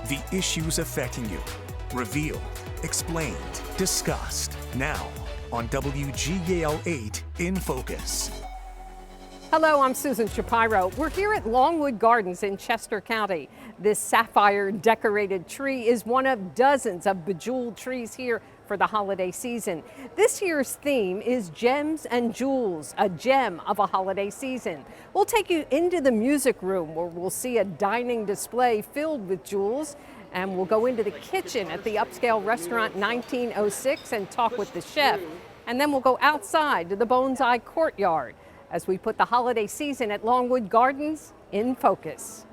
The issues affecting you. Revealed, explained, discussed. Now on WGAL 8 in Focus. Hello, I'm Susan Shapiro. We're here at Longwood Gardens in Chester County. This sapphire decorated tree is one of dozens of bejeweled trees here for the holiday season. This year's theme is Gems and Jewels, a gem of a holiday season. We'll take you into the music room where we'll see a dining display filled with jewels, and we'll go into the kitchen at the upscale restaurant 1906 and talk with the chef. And then we'll go outside to the Bone's Eye Courtyard as we put the holiday season at Longwood Gardens in focus.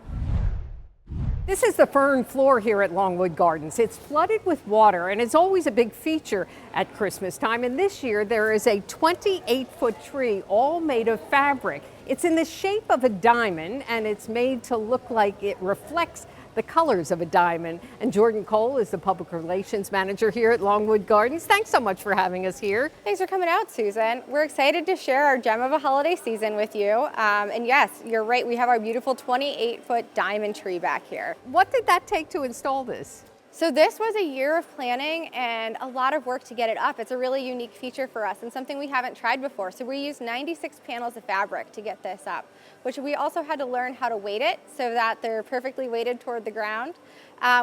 This is the fern floor here at Longwood Gardens. It's flooded with water and it's always a big feature at Christmas time. And this year there is a 28-foot tree all made of fabric. It's in the shape of a diamond and it's made to look like it reflects the colors of a diamond. And Jordan Cole is the public relations manager here at Longwood Gardens. Thanks so much for having us here. Thanks for coming out, Susan. We're excited to share our gem of a holiday season with you. And yes, you're right, we have our beautiful 28-foot diamond tree back here. What did that take to install this? So this was a year of planning and a lot of work to get it up. It's a really unique feature for us and something we haven't tried before. So we used 96 panels of fabric to get this up, which we also had to learn how to weight it so that they're perfectly weighted toward the ground.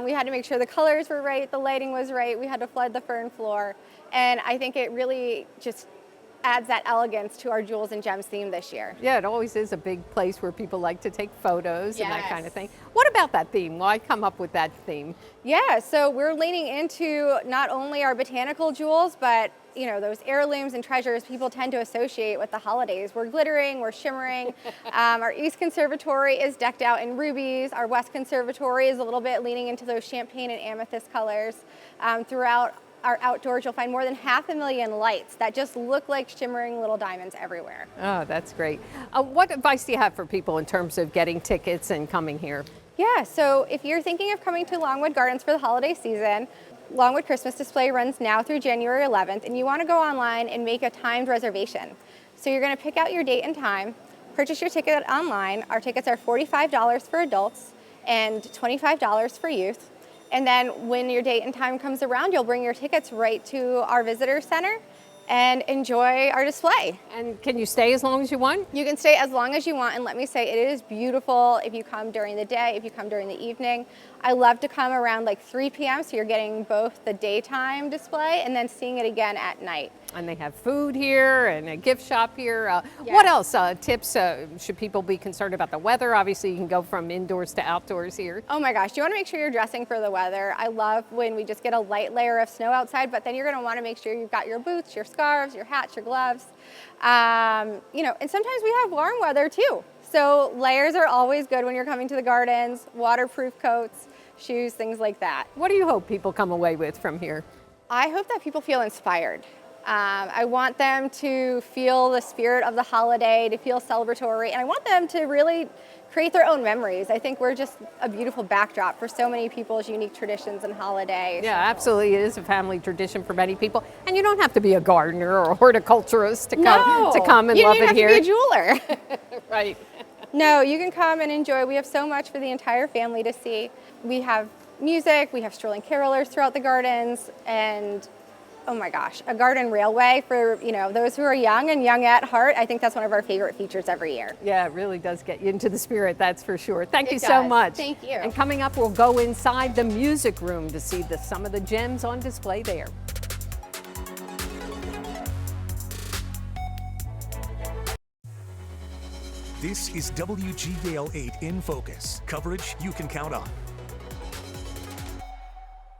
We had to make sure the colors were right, the lighting was right, we had to flood the fern floor. And I think it really just adds that elegance to our Jewels and Gems theme this year. Yeah, it always is a big place where people like to take photos and that kind of Yes. thing. What about that theme? Why come up with that theme? Yeah, so we're leaning into not only our botanical jewels, but those heirlooms and treasures people tend to associate with the holidays. We're glittering, we're shimmering. Our East Conservatory is decked out in rubies. Our West Conservatory is a little bit leaning into those champagne and amethyst colors. Throughout our outdoors, you'll find more than 500,000 lights that just look like shimmering little diamonds everywhere. Oh, that's great. What advice do you have for people in terms of getting tickets and coming here? Yeah, so if you're thinking of coming to Longwood Gardens for the holiday season, Longwood Christmas Display runs now through January 11th, and you want to go online and make a timed reservation. So you're going to pick out your date and time, purchase your ticket online. Our tickets are $45 for adults and $25 for youth. And then when your date and time comes around, you'll bring your tickets right to our visitor center and enjoy our display. And can you stay as long as you want? You can stay as long as you want, and let me say, it is beautiful if you come during the day, if you come during the evening. I love to come around like 3 p.m. so you're getting both the daytime display and then seeing it again at night. And they have food here and a gift shop here. Yes. What else? Tips? Should people be concerned about the weather? Obviously, you can go from indoors to outdoors here. Oh my gosh, you want to make sure you're dressing for the weather. I love when we just get a light layer of snow outside, but then you're going to want to make sure you've got your boots, your scarves, your hats, your gloves. And sometimes we have warm weather too. So layers are always good when you're coming to the gardens, waterproof coats, shoes, things like that. What do you hope people come away with from here? I hope that people feel inspired. I want them to feel the spirit of the holiday, to feel celebratory, and I want them to really create their own memories. I think we're just a beautiful backdrop for so many people's unique traditions and holidays. Yeah, absolutely. It is a family tradition for many people. And you don't have to be a gardener or a horticulturist to come and love it here. You don't have to be a jeweler. Right. No, you can come and enjoy. We have so much for the entire family to see. We have music, we have strolling carolers throughout the gardens, and oh my gosh, a garden railway for those who are young and young at heart. I think that's one of our favorite features every year. Yeah, it really does get you into the spirit, that's for sure. Thank you It so does. much. Thank you. And coming up, we'll go inside the music room to see some of the gems on display there. This is WGAL 8 in Focus. Coverage you can count on.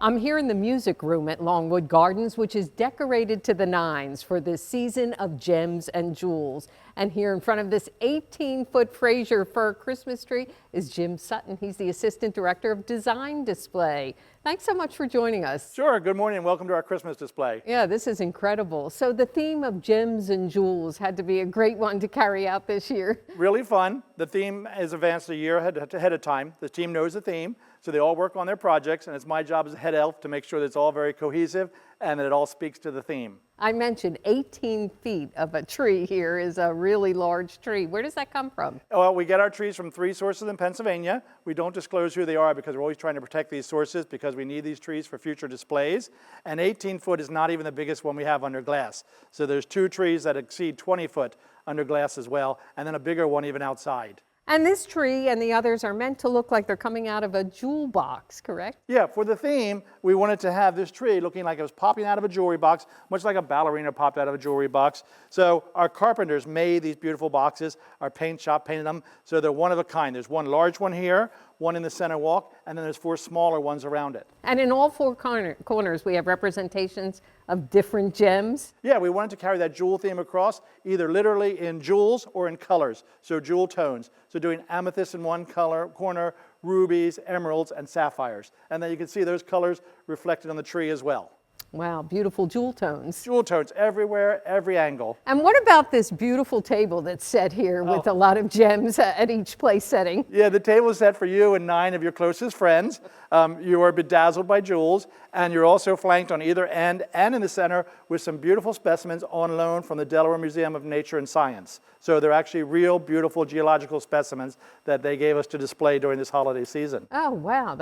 I'm here in the music room at Longwood Gardens, which is decorated to the nines for this season of Gems and Jewels. And here in front of this 18-foot Fraser fir Christmas tree is Jim Sutton. He's the Assistant Director of Design Display. Thanks so much for joining us. Sure, good morning and welcome to our Christmas display. Yeah, this is incredible. So the theme of Gems and Jewels had to be a great one to carry out this year. Really fun. The theme is advanced a year ahead of time. The team knows the theme, so they all work on their projects, and it's my job as a head elf to make sure that it's all very cohesive and that it all speaks to the theme. I mentioned 18 feet of a tree here is a really large tree. Where does that come from? Well, we get our trees from 3 sources in Pennsylvania. We don't disclose who they are because we're always trying to protect these sources because we need these trees for future displays. And 18 foot is not even the biggest one we have under glass. So there's 2 trees that exceed 20 foot under glass as well, and then a bigger one even outside. And this tree and the others are meant to look like they're coming out of a jewel box, correct? Yeah, for the theme, we wanted to have this tree looking like it was popping out of a jewelry box, much like a ballerina popped out of a jewelry box. So our carpenters made these beautiful boxes. Our paint shop painted them, so they're one of a kind. There's one large one here, one in the center walk, and then there's 4 smaller ones around it. And in all 4 corners, we have representations of different gems. Yeah, we wanted to carry that jewel theme across, either literally in jewels or in colors, so jewel tones. So doing amethyst in one corner, rubies, emeralds, and sapphires. And then you can see those colors reflected on the tree as well. Wow, beautiful jewel tones. Jewel tones everywhere, every angle. And what about this beautiful table that's set here with a lot of gems at each place setting? Yeah, the table is set for you and 9 of your closest friends. You are bedazzled by jewels, and you're also flanked on either end and in the center with some beautiful specimens on loan from the Delaware Museum of Nature and Science. So they're actually real, beautiful geological specimens that they gave us to display during this holiday season. Oh, wow,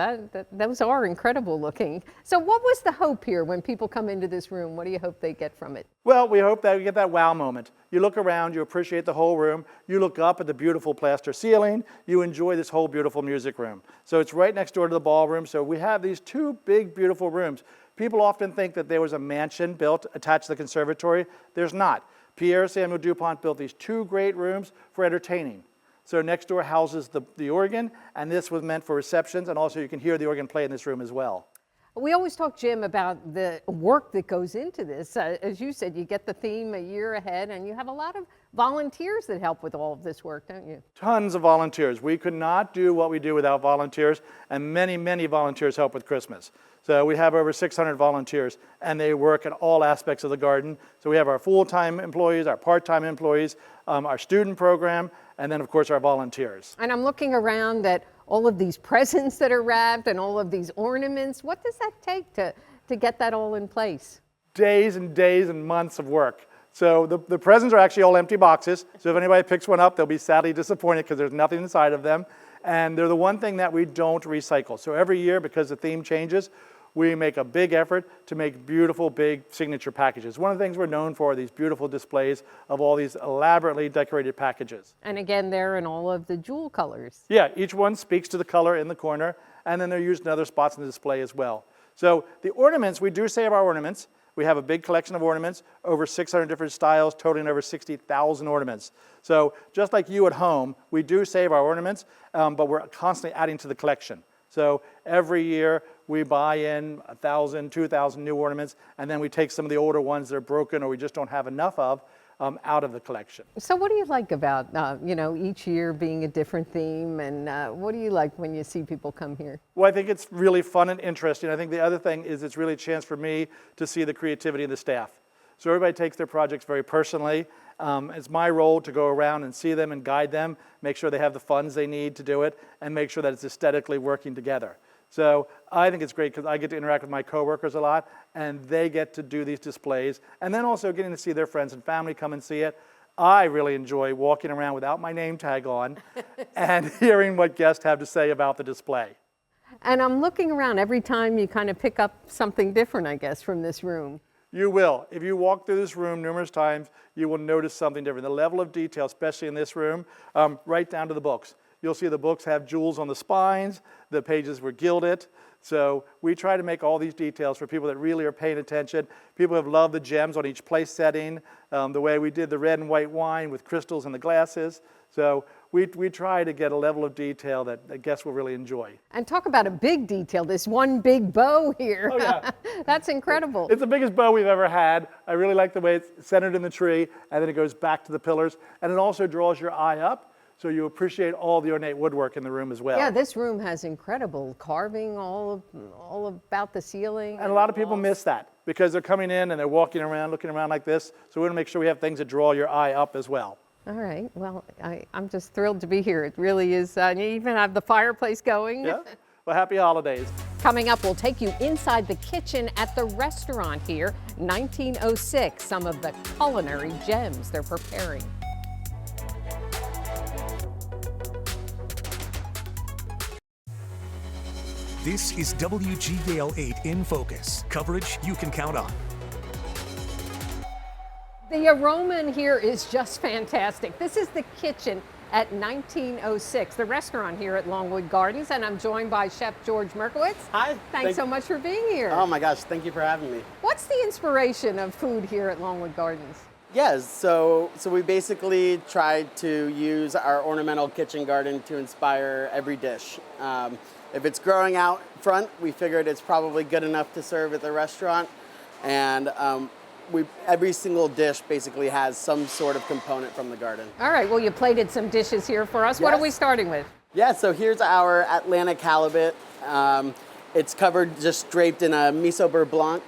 those are incredible looking. So what was the hope here when people come into this room? What do you hope they get from it? Well, we hope that you get that wow moment. You look around, you appreciate the whole room, you look up at the beautiful plaster ceiling, you enjoy this whole beautiful music room. So it's right next door to the ballroom, so we have these 2 big, beautiful rooms. People often think that there was a mansion built attached to the conservatory. There's not. Pierre Samuel DuPont built these 2 great rooms for entertaining. So next door houses the organ, and this was meant for receptions, and also you can hear the organ play in this room as well. We always talk, Jim, about the work that goes into this. As you said, you get the theme a year ahead, and you have a lot of volunteers that help with all of this work, don't you? Tons of volunteers. We could not do what we do without volunteers, and many, many volunteers help with Christmas. So we have over 600 volunteers, and they work in all aspects of the garden. So we have our full-time employees, our part-time employees, our student program, and then, of course, our volunteers. And I'm looking around at all of these presents that are wrapped and all of these ornaments. What does that take to get that all in place? Days and days and months of work. So the presents are actually all empty boxes. So if anybody picks one up, they'll be sadly disappointed because there's nothing inside of them. And they're the one thing that we don't recycle. So every year, because the theme changes, we make a big effort to make beautiful, big signature packages. One of the things we're known for are these beautiful displays of all these elaborately decorated packages. And again, they're in all of the jewel colors. Yeah, each one speaks to the color in the corner, and then they're used in other spots in the display as well. So the ornaments, we do save our ornaments. We have a big collection of ornaments, over 600 different styles, totaling over 60,000 ornaments. So just like you at home, we do save our ornaments, but we're constantly adding to the collection. So every year we buy in 1,000, 2,000 new ornaments, and then we take some of the older ones that are broken or we just don't have enough of out of the collection. So what do you like about, each year being a different theme, and what do you like when you see people come here? Well, I think it's really fun and interesting. I think the other thing is it's really a chance for me to see the creativity of the staff. So everybody takes their projects very personally. It's my role to go around and see them and guide them, make sure they have the funds they need to do it, and make sure that it's aesthetically working together. So I think it's great because I get to interact with my coworkers a lot, and they get to do these displays, and then also getting to see their friends and family come and see it. I really enjoy walking around without my name tag on and hearing what guests have to say about the display. And I'm looking around every time you kind of pick up something different, I guess, from this room. You will. If you walk through this room numerous times, you will notice something different. The level of detail, especially in this room, right down to the books. You'll see the books have jewels on the spines, the pages were gilded. So we try to make all these details for people that really are paying attention. People have loved the gems on each place setting, the way we did the red and white wine with crystals in the glasses. So we try to get a level of detail that guests will really enjoy. And talk about a big detail, this one big bow here. Oh, yeah. That's incredible. It's the biggest bow we've ever had. I really like the way it's centered in the tree, and then it goes back to the pillars. And it also draws your eye up, so you appreciate all the ornate woodwork in the room as well. Yeah, this room has incredible carving all about the ceiling. And a lot of people miss that because they're coming in and they're walking around, looking around like this. So we want to make sure we have things that draw your eye up as well. All right. Well, I'm just thrilled to be here. It really is. You even have the fireplace going. Yeah. Well, happy holidays. Coming up, we'll take you inside the kitchen at the restaurant here, 1906, some of the culinary gems they're preparing. This is WGAL8 in Focus, coverage you can count on. The aroma in here is just fantastic. This is the kitchen at 1906, the restaurant here at Longwood Gardens, and I'm joined by Chef George Merkowitz. Hi. Thanks so much for being here. Oh my gosh, thank you for having me. What's the inspiration of food here at Longwood Gardens? Yes, so we basically tried to use our ornamental kitchen garden to inspire every dish. If it's growing out front, we figured it's probably good enough to serve at the restaurant, and every single dish basically has some sort of component from the garden. All right, well, you plated some dishes here for us. What are Yes. we starting with? Yeah, so here's our Atlantic halibut. It's covered, just draped in a miso beurre blanc.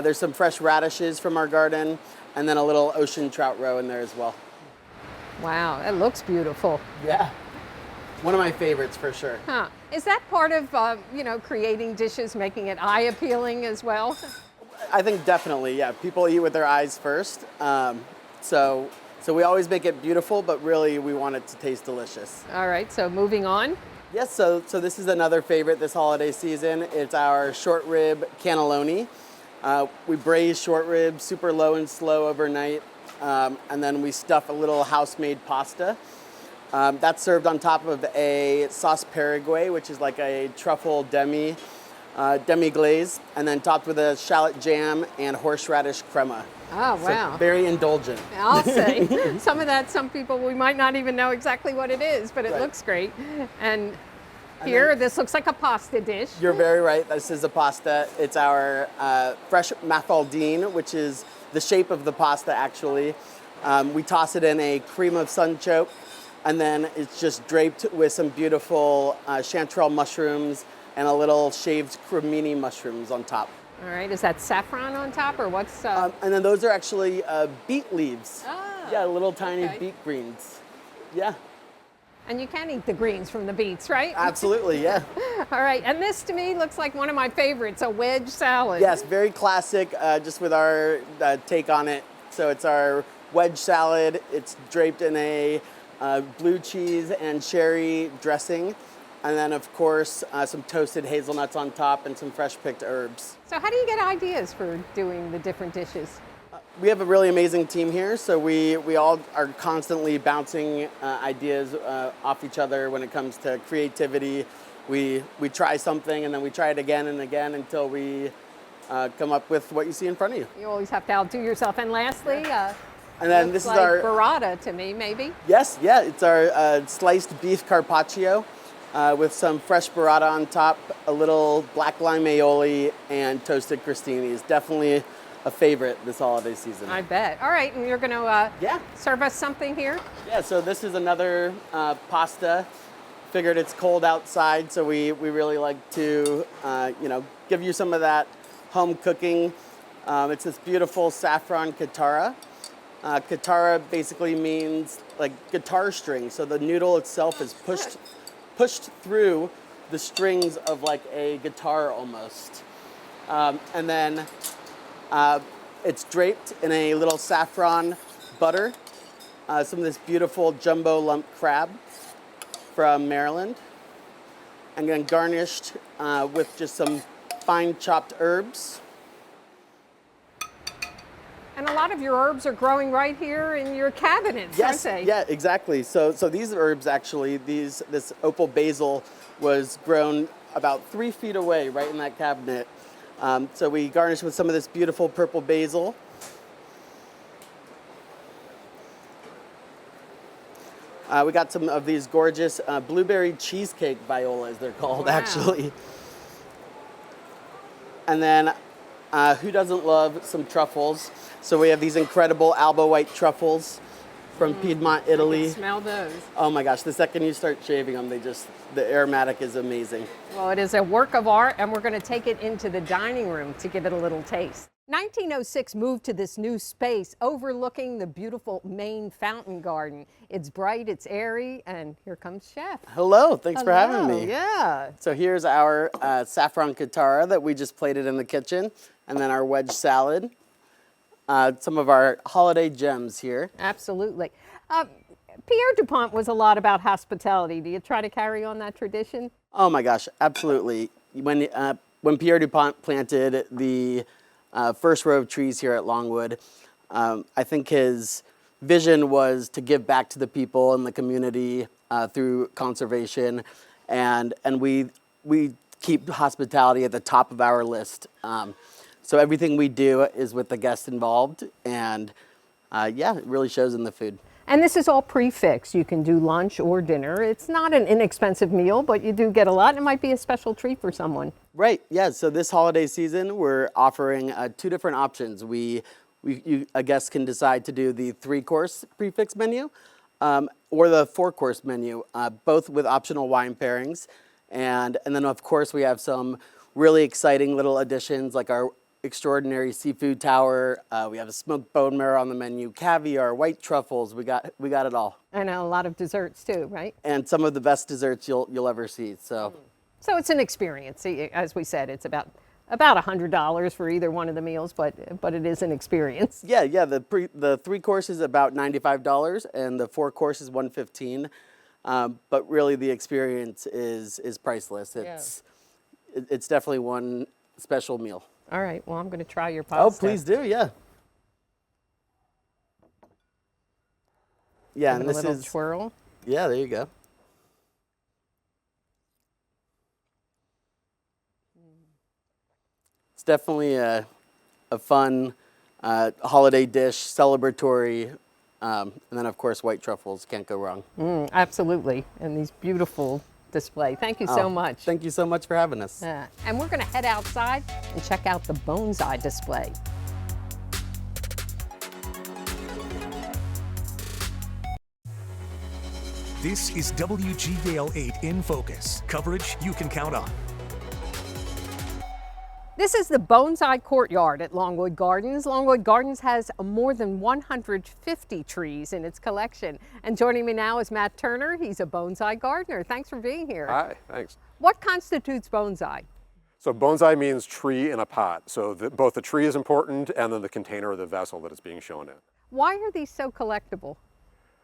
There's some fresh radishes from our garden, and then a little ocean trout roe in there as well. Wow, that looks beautiful. Yeah. One of my favorites for sure. Huh. Is that part of, creating dishes, making it eye appealing as well? I think definitely, yeah. People eat with their eyes first. So we always make it beautiful, but really we want it to taste delicious. All right, so moving on. Yes, so this is another favorite this holiday season. It's our short rib cannelloni. We braise short ribs super low and slow overnight, and then we stuff a little house-made pasta. That's served on top of a sauce Paraguay, which is like a truffle demi-glaze, and then topped with a shallot jam and horseradish crema. Oh, So wow. very indulgent. I'll say. Some people, we might not even know exactly what it is, but it Right. looks great. And here, then- this looks like a pasta dish. You're very right. This is a pasta. It's our fresh mafaldine, which is the shape of the pasta, actually. We toss it in a cream of sunchoke, and then it's just draped with some beautiful chanterelle mushrooms and a little shaved cremini mushrooms on top. All right, is that saffron on top, or what's... And then those are actually beet leaves. Ah, Yeah, little tiny okay. beet greens. Yeah, And you can eat the greens from the beets, right? absolutely, yeah. All right, and this to me looks like one of my favorites, a wedge salad. Yes, very classic, just with our take on it. So it's our wedge salad. It's draped in a blue cheese and cherry dressing. And then, of course, some toasted hazelnuts on top and some fresh picked herbs. So how do you get ideas for doing the different dishes? We have a really amazing team here, so we all are constantly bouncing ideas off each other when it comes to creativity. We try something and then we try it again and again until we come up with what you see in front of you. You always have to outdo yourself. And lastly, And then looks this is like our burrata to me, maybe. Yes, yeah, it's our sliced beef carpaccio with some fresh burrata on top, a little black lime aioli, and toasted crostinis. Definitely a favorite this holiday season. I bet. All right, and you're going to Yeah. serve us something here? Yeah, so this is another pasta. Figured it's cold outside, so we really like to, give you some of that home cooking. It's this beautiful saffron katara. Katara basically means like guitar string. So the noodle itself is pushed through the strings of like a guitar almost. And then it's draped in a little saffron butter. Some of this beautiful jumbo lump crab from Maryland. And then garnished with just some fine chopped herbs. And a lot of your herbs are growing right here in your cabinets, Yes, aren't they? yeah, exactly. So these herbs actually, this opal basil was grown about 3 feet away, right in that cabinet. So we garnish with some of this beautiful purple basil. We got some of these gorgeous blueberry cheesecake violas, they're called, Wow. actually. And then who doesn't love some truffles? So we have these incredible Alba White truffles from Piedmont, Italy. Smell those. Oh my gosh, the second you start shaving them, the aromatic is amazing. Well, it is a work of art, and we're going to take it into the dining room to give it a little taste. 1906 moved to this new space overlooking the beautiful main fountain garden. It's bright, it's airy, and here comes Chef. Hello, thanks for having Hello, me. Yeah. So here's our saffron katara that we just plated in the kitchen, and then our wedge salad. Some of our holiday gems here. Absolutely. Pierre DuPont was a lot about hospitality. Do you try to carry on that tradition? Oh my gosh, absolutely. When Pierre DuPont planted the first row of trees here at Longwood, I think his vision was to give back to the people and the community through conservation, and we keep hospitality at the top of our list. So everything we do is with the guests involved, and yeah, it really shows in the food. And this is all prefixed. You can do lunch or dinner. It's not an inexpensive meal, but you do get a lot, and it might be a special treat for someone. Right, yeah, so this holiday season, we're offering 2 different options. A guest can decide to do the 3-course prefix menu or the 4-course menu, both with optional wine pairings. And then, of course, we have some really exciting little additions like our extraordinary seafood tower. We have a smoked bone marrow on the menu, caviar, white truffles. We got it all. And a lot of desserts too, right? And some of the best desserts you'll ever see. So it's an experience. As we said, it's about $100 for either one of the meals, but it is an experience. yeah. The 3-course is about $95, and the 4-course is $115. But really, the experience is priceless. It's definitely one special meal. All right. Well, I'm going to try your pasta. Oh, please do. Yeah. Yeah, Give and it this a little is twirl. Yeah, there you go. It's definitely a fun holiday dish, celebratory, and then of course white truffles can't go wrong. Absolutely. And these beautiful display. Thank you so much. Thank you so much for having us. And we're going to head outside and check out the bonsai display. This is WGAL 8 in Focus. Coverage you can count on. This is the bonsai courtyard at Longwood Gardens. Longwood Gardens has more than 150 trees in its collection. And joining me now is Matt Turner. He's a bonsai gardener. Thanks for being here. Hi, thanks. What constitutes bonsai? So bonsai means tree in a pot. So both the tree is important and then the container or the vessel that it's being shown in. Why are these so collectible?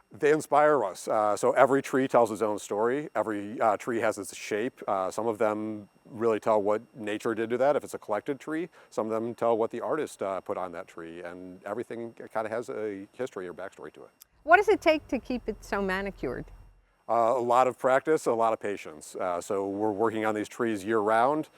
They inspire us. So every tree tells its own story. Every tree has its shape. Some of them really tell what nature did to that if it's a collected tree. Some of them tell what the artist put on that tree, and everything kind of has a history or backstory to it. What does it take to keep it so manicured? A lot of practice, a lot of patience. So we're working on these trees year round,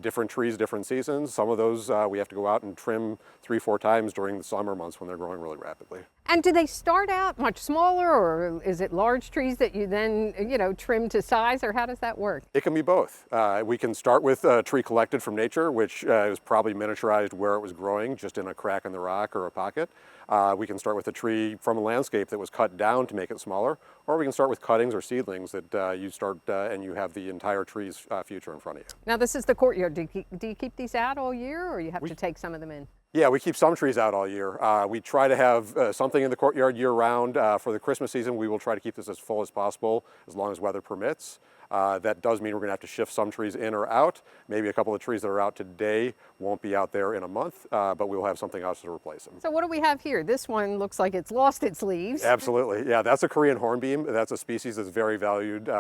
different trees, different seasons. Some of those we have to go out and trim 3-4 times during the summer months when they're growing really rapidly. And do they start out much smaller, or is it large trees that you then, trim to size, or how does that work? It can be both. We can start with a tree collected from nature, which is probably miniaturized where it was growing, just in a crack in the rock or a pocket. We can start with a tree from a landscape that was cut down to make it smaller, or we can start with cuttings or seedlings that you start and you have the entire tree's future in front of you. Now this is the courtyard. Do you keep these out all year, or you have to take some of them in? Yeah, we keep some trees out all year. We try to have something in the courtyard year round. For the Christmas season, we will try to keep this as full as possible, as long as weather permits. That does mean we're going to have to shift some trees in or out. Maybe a couple of trees that are out today won't be out there in a month, but we'll have something else to replace them. So what do we have here? This one looks like it's lost its leaves. Absolutely, yeah, that's a Korean hornbeam. That's a species that's very valued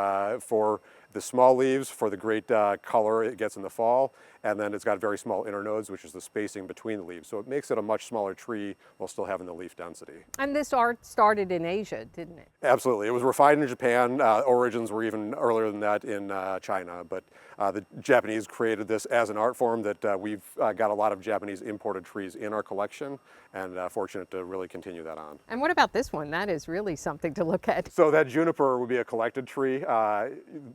for the small leaves, for the great color it gets in the fall, and then it's got very small internodes, which is the spacing between the leaves. So it makes it a much smaller tree while still having the leaf density. And this art started in Asia, didn't it? Absolutely. It was refined in Japan. Origins were even earlier than that in China, but the Japanese created this as an art form that we've got a lot of Japanese imported trees in our collection, and fortunate to really continue that on. And what about this one? That is really something to look at. So that juniper would be a collected tree.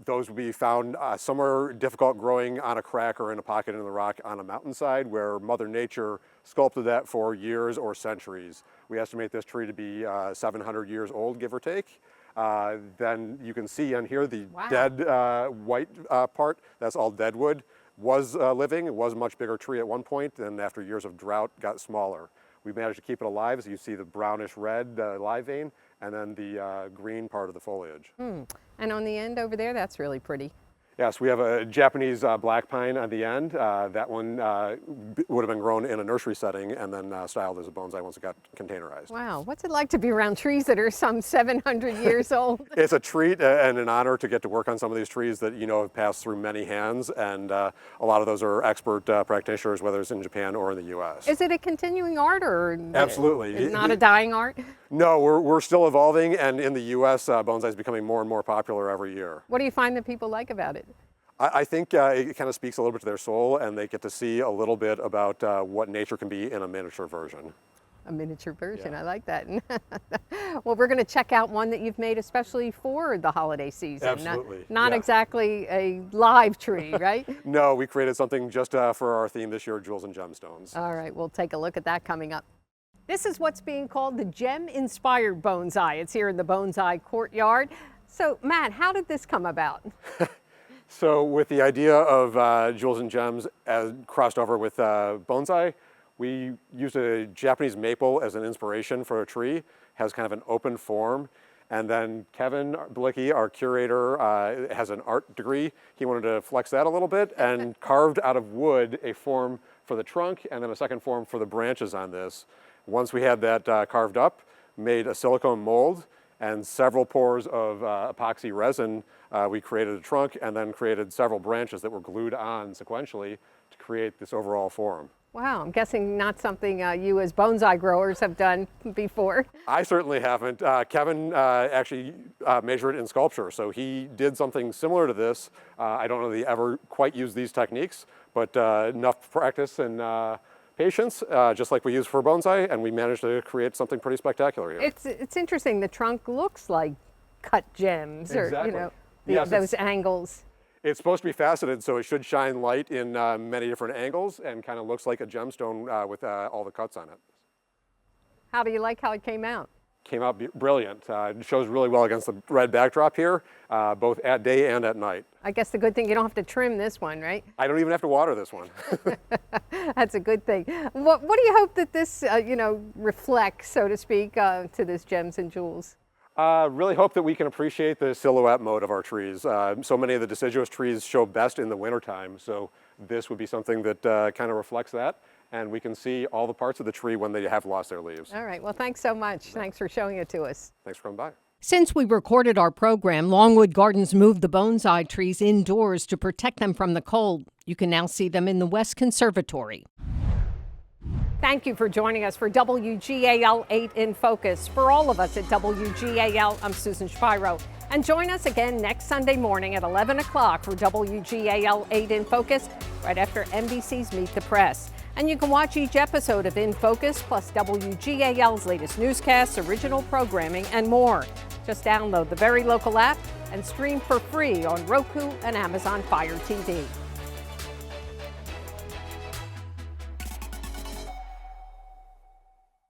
Those would be found somewhere difficult growing on a crack or in a pocket in the rock on a mountainside where Mother Nature sculpted that for years or centuries. We estimate this tree to be 700 years old, give or take. Then you can see on here the dead white part. That's all deadwood. was living. It was a much bigger tree at one point, and after years of drought, got smaller. We managed to keep it alive, as you see the brownish red live vein, and then the green part of the foliage. And on the end over there, that's really pretty. Yes, we have a Japanese black pine on the end. That one would have been grown in a nursery setting and then styled as a bonsai once it got containerized. Wow, what's it like to be around trees that are some 700 years old? It's a treat and an honor to get to work on some of these trees that have passed through many hands, and a lot of those are expert practitioners, whether it's in Japan or in the U.S. Is it a continuing art or Absolutely. It's not a dying art? No, we're still evolving, and in the U.S., bonsai is becoming more and more popular every year. What do you find that people like about it? I think it kind of speaks a little bit to their soul, and they get to see a little bit about what nature can be in a miniature version. A miniature version, Yeah. I like that. Well, we're going to check out one that you've made especially for the holiday season. Absolutely, Not yeah. exactly a live tree, right? No, we created something just for our theme this year, Jewels and Gemstones. All right, we'll take a look at that coming up. This is what's being called the gem-inspired bonsai. It's here in the Bonsai Courtyard. So, Matt, how did this come about? So with the idea of Jewels and Gems as crossed over with bonsai, we used a Japanese maple as an inspiration for a tree. Has kind of an open form. And then Kevin Blicki, our curator, has an art degree. He wanted to flex that a little bit and carved out of wood a form for the trunk and then a second form for the branches on this. Once we had that carved up, made a silicone mold and several pours of epoxy resin, we created a trunk and then created several branches that were glued on sequentially to create this overall form. Wow, I'm guessing not something you as bonsai growers have done before. I certainly haven't. Kevin actually majored in sculpture, so he did something similar to this. I don't know that he ever quite used these techniques, but enough practice and patience, just like we use for bonsai, and we managed to create something pretty spectacular here. It's interesting. The trunk looks like cut gems, or Exactly. those Yes, angles. It's supposed to be faceted, so it should shine light in many different angles and kind of looks like a gemstone with all the cuts on it. How do you like how it came out? Came out brilliant. It shows really well against the red backdrop here, both at day and at night. I guess the good thing, you don't have to trim this one, right? I don't even have to water this one. That's a good thing. What do you hope that this, reflects, so to speak, to this Gems and Jewels? Really hope that we can appreciate the silhouette mode of our trees. So many of the deciduous trees show best in the wintertime, so this would be something that kind of reflects that, and we can see all the parts of the tree when they have lost their leaves. All right, well, thanks so much. Thanks for showing it to us. Thanks for coming by. Since we recorded our program, Longwood Gardens moved the bonsai trees indoors to protect them from the cold. You can now see them in the West Conservatory. Thank you for joining us for WGAL 8 in Focus. For all of us at WGAL, I'm Susan Shapiro. And join us again next Sunday morning at 11 o'clock for WGAL 8 in Focus, right after NBC's Meet the Press. And you can watch each episode of In Focus, plus WGAL's latest newscasts, original programming, and more. Just download the Very Local app and stream for free on Roku and Amazon Fire TV.